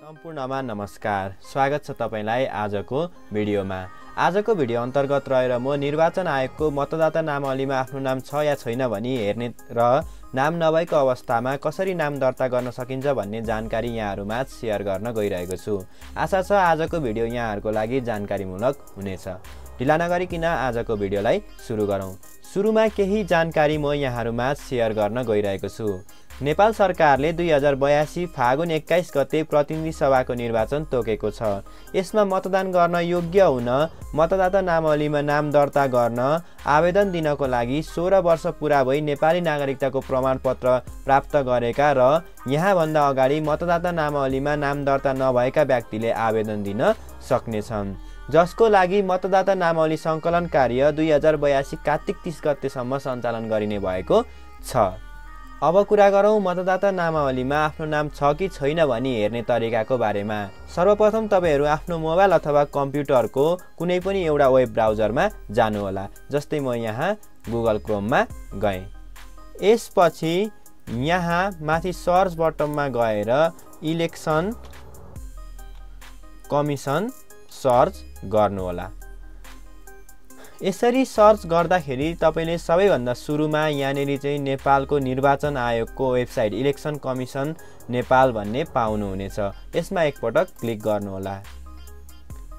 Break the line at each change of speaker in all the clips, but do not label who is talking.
सम्पूर्णमा नमस्कार। स्वागत छ तपाईलाई आजको भिडियोमा। आजको भिडियो अन्तर्गत रहेर म निर्वाचन आयोगको मतदाता नामावलीमा आफ्नो नाम छ या छैन भनी हेर्ने र नाम नभएको अवस्थामा कसरी नाम दर्ता गर्न सकिन्छ भन्ने जानकारी यहाँहरुमा शेयर गर्न गइरहेको छु। आशा छ आजको भिडियो यहाँहरुको लागि जानकारीमूलक हुनेछ। ढिला नगरिकन आजको भिडियोलाई सुरु गरौँ। सुरुमा केही जानकारी म यहाँहरुमा शेयर गर्न गइरहेको छु। नेपाल सरकारले 2082 फागुन 21 गते प्रतिनिधि सभाको निर्वाचन तोकेको छ। यसमा मतदान गर्न योग्य हुन मतदाता नामावलीमा नाम दर्ता गर्न आवेदन दिनको लागि 16 वर्ष पूरा भई नेपाली नागरिकताको प्रमाणपत्र प्राप्त गरेका र यहाँ भन्दा अगाडि मतदाता नामावलीमा नाम दर्ता नभएका व्यक्तिले आवेदन दिन सक्नेछन्, जसको लागि मतदाता नामावली संकलन कार्य 2082 कार्तिक 30 गतेसम्म सञ्चालन गरिने भएको छ। अब कुरा गरौँ मतदाता नामावलीमा आफ्नो नाम छ कि छैन भनी हेर्ने तरिकाको बारेमा। सर्वप्रथम तपाईहरु आफ्नो मोबाइल अथवा कम्प्युटरको कुनै पनि एउटा वेब ब्राउजरमा जानुहोला। जस्तै म यहाँ गुगल क्रोममा गएँ। यसपछि यहाँ माथि सर्च बटनमा गएर इलेक्सन कमिसन सर्च गर्नुहोला। यसरी सर्च गर्दाखेरि तपाईले सबैभन्दा सुरुमा यहाँनेरि चाहिँ नेपालको निर्वाचन आयोगको वेबसाइट इलेक्सन कमिसन नेपाल भन्ने पाउनुहुनेछ। यसमा एकपटक क्लिक गर्नुहोला।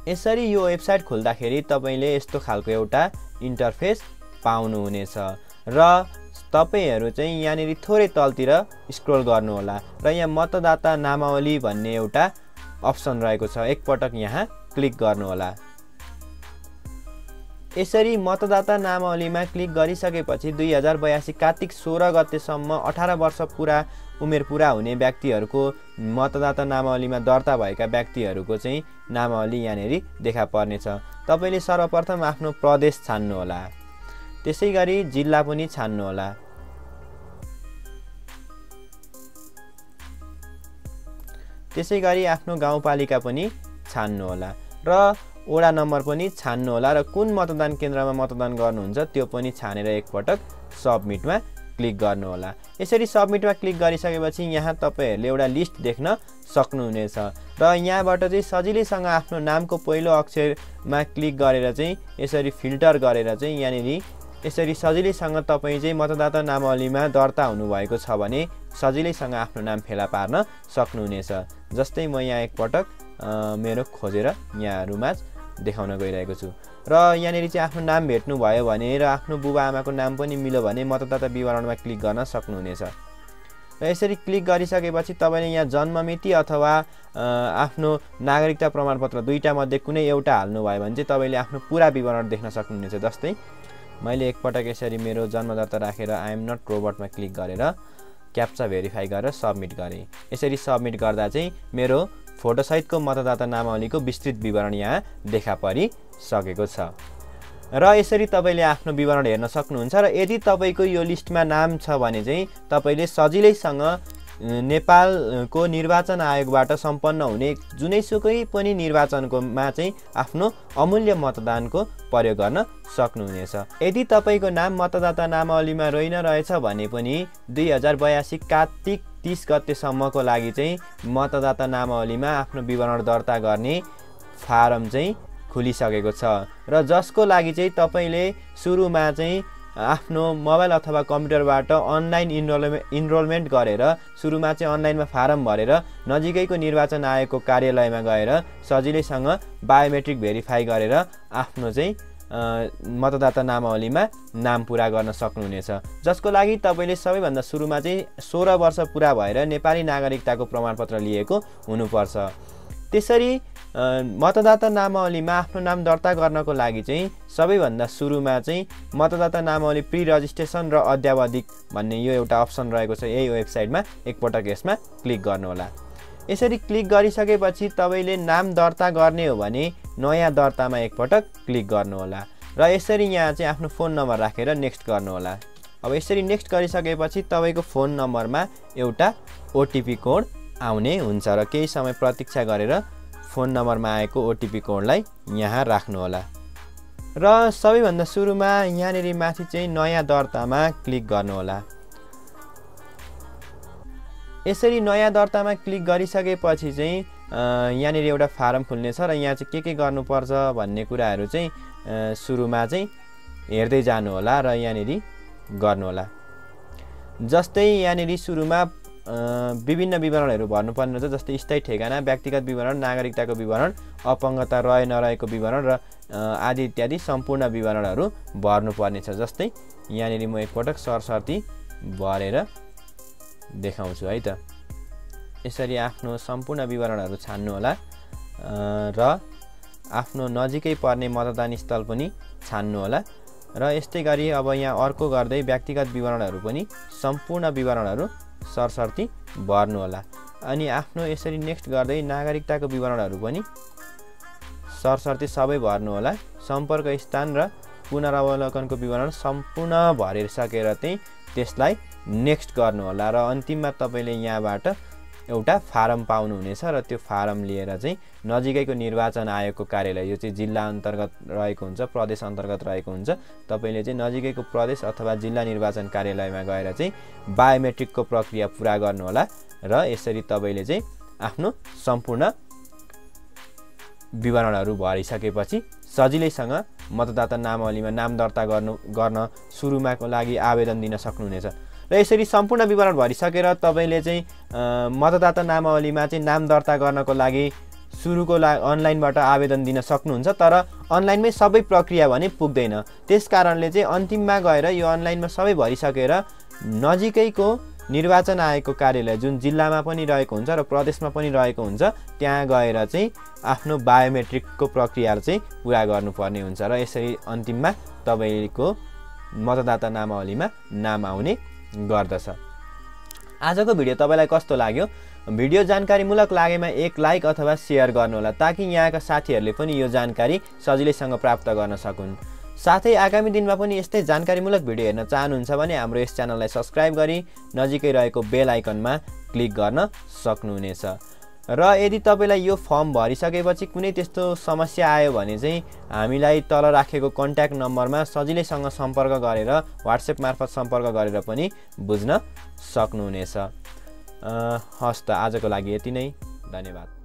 यसरी यो वेबसाइट खुल्दाखेरि तपाईले यस्तो खालको एउटा इन्टरफेस पाउनुहुनेछ र तपाईहरु चाहिँ यहाँनेरि थोरै तलतिर स्क्रोल गर्नुहोला र यहाँ मतदाता नामावली भन्ने एउटा अप्सन रहेको छ। एकपटक यहाँ क्लिक गर्नुहोला। यसरी मतदाता नामावलीमा क्लिक गरिसकेपछि 2082 कार्तिक 16 गतेसम्म 18 वर्ष उमेर पूरा हुने व्यक्तिहरुको मतदाता नामावलीमा दर्ता भएका व्यक्तिहरुको चाहिँ नामावली यहाँनेरि देखा पर्नेछ। तपाईले सर्वप्रथम आफ्नो प्रदेश छान्नुहोला। त्यसैगरी जिल्ला पनि छान्नुहोला। त्यसैगरी आफ्नो गाउँपालिका पनि छान्नुहोला र वडा नम्बर पनि छान्नुहोला र कुन मतदान केन्द्रमा मतदान गर्नुहुन्छ त्यो पनि छानेर एकपटक सबमिटमा क्लिक गर्नुहोला। यसरी सबमिटमा क्लिक गरिसकेपछि यहाँ तपाईहरुले एउटा लिस्ट देख्न सक्नुहुनेछ र यहाँबाट चाहिँ सजिलैसँग आफ्नो नामको पहिलो अक्षरमा क्लिक गरेर चाहिँ यसरी फिल्टर गरेर चाहिँ यहाँनेरि यसरी सजिलैसँग तपाई चाहिँ मतदाता नामावलीमा दर्ता हुनुभएको छ भने सजिलैसँग आफ्नो नाम फेला पार्न सक्नुहुनेछ। जस्तै म यहाँ एकपटक मेरो खोजेर यहाँहरुमा देखाउन गइरहेको छु र यहाँनेरि चाहिँ आफ्नो नाम भेट्नु भयो भने र आफ्नो बुबा आमाको नाम पनि मिल्यो भने मतदाता विवरणमा क्लिक गर्न सक्नुहुनेछ। र यसरी क्लिक गरिसकेपछि तपाईले यहाँ जन्ममिति अथवा आफ्नो नागरिकता प्रमाणपत्र दुईटा मध्ये कुनै एउटा हाल्नु भयो भने चाहिँ तपाईले आफ्नो पूरा विवरण देख्न सक्नुहुनेछ। जस्तै मैले एकपटक यसरी मेरो जन्मदत्ता राखेर आई एम नट रोबोटमा क्लिक गरेर क्याप्चा भेरिफाई गरेर सबमिट गरेँ। यसरी सबमिट गर्दा चाहिँ मेरो फोटो सहितको मतदाता नामावलीको विस्तृत विवरण यहाँ देखा परिसकेको छ र यसरी तपाईले आफ्नो विवरण हेर्न सक्नुहुन्छ। र यदि तपाईको यो लिस्टमा नाम छ भने चाहिँ तपाईले सजिलैसँग नेपालको निर्वाचन आयोगबाट सम्पन्न हुने जुनैसुकै पनि निर्वाचनकोमा चाहिँ आफ्नो अमूल्य मतदानको प्रयोग गर्न सक्नुहुनेछ। यदि तपाईको नाम मतदाता नामावलीमा रहेछ भने पनि 2082 कार्तिक 30 गतेसम्मको लागि चाहिँ मतदाता नामावलीमा आफ्नो विवरण दर्ता गर्ने फारम चाहिँ खुलिसकेको छ र जसको लागि चाहिँ तपाईले सुरुमा चाहिँ आफ्नो मोबाइल अथवा कम्प्युटरबाट अनलाइन इनरोलमेन्ट गरेर सुरुमा चाहिँ अनलाइनमा फारम भरेर नजिकैको निर्वाचन आयोगको कार्यालयमा गएर सजिलैसँग बायोमेट्रिक भेरिफाई गरेर आफ्नो चाहिँ मतदाता नामावलीमा नाम पूरा गर्न सक्नुहुनेछ। जसको लागि तपाईले सबैभन्दा सुरुमा चाहिँ 16 वर्ष पूरा भएर नेपाली नागरिकताको प्रमाणपत्र लिएको हुनुपर्छ। त्यसरी मतदाता नामावलीमा आफ्नो नाम दर्ता गर्नको लागि चाहिँ सबैभन्दा सुरुमा चाहिँ मतदाता नामावली प्री रजिस्ट्रेसन र अद्यावधिक भन्ने यो एउटा अप्सन रहेको छ। यही वेबसाइटमा एकपटक यसमा क्लिक गर्नुहोला। यसरी क्लिक गरिसकेपछि तपाईले नाम दर्ता गर्ने हो भने नयाँ दर्तामा एकपटक क्लिक गर्नुहोला र यसरी यहाँ चाहिँ आफ्नो फोन नम्बर राखेर नेक्स्ट गर्नुहोला। अब यसरी नेक्स्ट गरिसकेपछि तपाईको फोन नम्बरमा एउटा ओटिपी कोड आउने हुन्छ र केही समय प्रतीक्षा गरेर फोन नम्बरमा आएको ओटिपी कोडलाई यहाँ राख्नुहोला र सबैभन्दा सुरुमा यहाँनेरि माथि चाहिँ नयाँ दर्तामा क्लिक गर्नुहोला। यसरी नयाँ दर्तामा क्लिक गरिसकेपछि चाहिँ यहाँनिर एउटा फारम खुल्नेछ र यहाँ चाहिँ के गर्नुपर्छ भन्ने कुराहरू चाहिँ सुरुमा चाहिँ हेर्दै जानु होला र यहाँनिर गर्नु होला। जस्तै यहाँनिर सुरुमा विभिन्न विवरणहरू भर्नुपर्ने हुन्छ, जस्तै स्थायी ठेगाना, व्यक्तिगत विवरण, नागरिकताको विवरण, अपङ्गता रहे नरहेको विवरण र आदि इत्यादि सम्पूर्ण विवरणहरू भर्नुपर्ने छ। जस्तै यहाँनिर म एकपटक सरसर्ती भरेर देखाउँछु है त। यसरी आफ्नो सम्पूर्ण विवरणहरू छान्नु होला र आफ्नो नजिकै पर्ने मतदान स्थल पनि छान्नु होला र यस्तै गरी अब यहाँ अर्को गर्दै व्यक्तिगत विवरणहरू पनि सम्पूर्ण विवरणहरू सरसर्ती भर्नु होला। अनि आफ्नो यसरी नेक्स्ट गर्दै नागरिकताको विवरणहरू पनि सरसर्ती सबै भर्नु होला। सम्पर्क स्थान र पुनरावलोकनको विवरण सम्पूर्ण भरिसकेर चाहिँ त्यसलाई नेक्स्ट गर्नु होला र अन्तिममा तपाईँले यहाँबाट एउटा फारम पाउनुहुनेछ र त्यो फारम लिएर चाहिँ नजिकैको निर्वाचन आयोगको कार्यालय, यो चाहिँ जिल्ला अन्तर्गत रहेको हुन्छ, प्रदेश अन्तर्गत रहेको हुन्छ, तपाईँले चाहिँ नजिकैको प्रदेश अथवा जिल्ला निर्वाचन कार्यालयमा गएर चाहिँ बायोमेट्रिकको प्रक्रिया पुरा गर्नु होला र यसरी तपाईँले चाहिँ आफ्नो सम्पूर्ण विवरणहरू भरिसकेपछि सजिलैसँग मतदाता नामावलीमा नाम दर्ता गर्न सुरुमाको लागि आवेदन दिन सक्नुहुनेछ। र यसरी सम्पूर्ण विवरण भरिसकेर तपाईँले चाहिँ मतदाता नामावलीमा चाहिँ नाम दर्ता गर्नको लागि सुरुको अनलाइनबाट आवेदन दिन सक्नुहुन्छ, तर अनलाइनमै सबै प्रक्रिया भने पुग्दैन। त्यस कारणले चाहिँ अन्तिममा गएर यो अनलाइनमा सबै भरिसकेर नजिकैको निर्वाचन आयोगको कार्यालय जुन जिल्लामा पनि रहेको हुन्छ र प्रदेशमा पनि रहेको हुन्छ त्यहाँ गएर चाहिँ आफ्नो बायोमेट्रिकको प्रक्रिया चाहिँ पुरा गर्नुपर्ने हुन्छ र यसरी अन्तिममा तपाईँको मतदाता नामावलीमा नाम आउने गर्दछ। आजको भिडियो तपाईँलाई कस्तो लाग्यो? भिडियो जानकारीमूलक लागेमा एक लाइक अथवा सेयर गर्नुहोला ताकि यहाँका साथीहरूले पनि यो जानकारी सजिलैसँग प्राप्त गर्न सकुन्। साथै आगामी दिनमा पनि यस्तै जानकारीमूलक भिडियो हेर्न चाहनुहुन्छ भने हाम्रो यस च्यानललाई सब्स्क्राइब गरी नजिकै रहेको बेल आइकनमा क्लिक गर्न सक्नुहुनेछ। र यदि तपाईँलाई यो फर्म भरिसकेपछि कुनै त्यस्तो समस्या आयो भने चाहिँ हामीलाई तल राखेको कन्ट्याक्ट नम्बरमा सजिलैसँग सम्पर्क गरेर WhatsApp मार्फत सम्पर्क गरेर पनि बुझ्न सक्नुहुनेछ। हस् त, आजको लागि यति नै, धन्यवाद।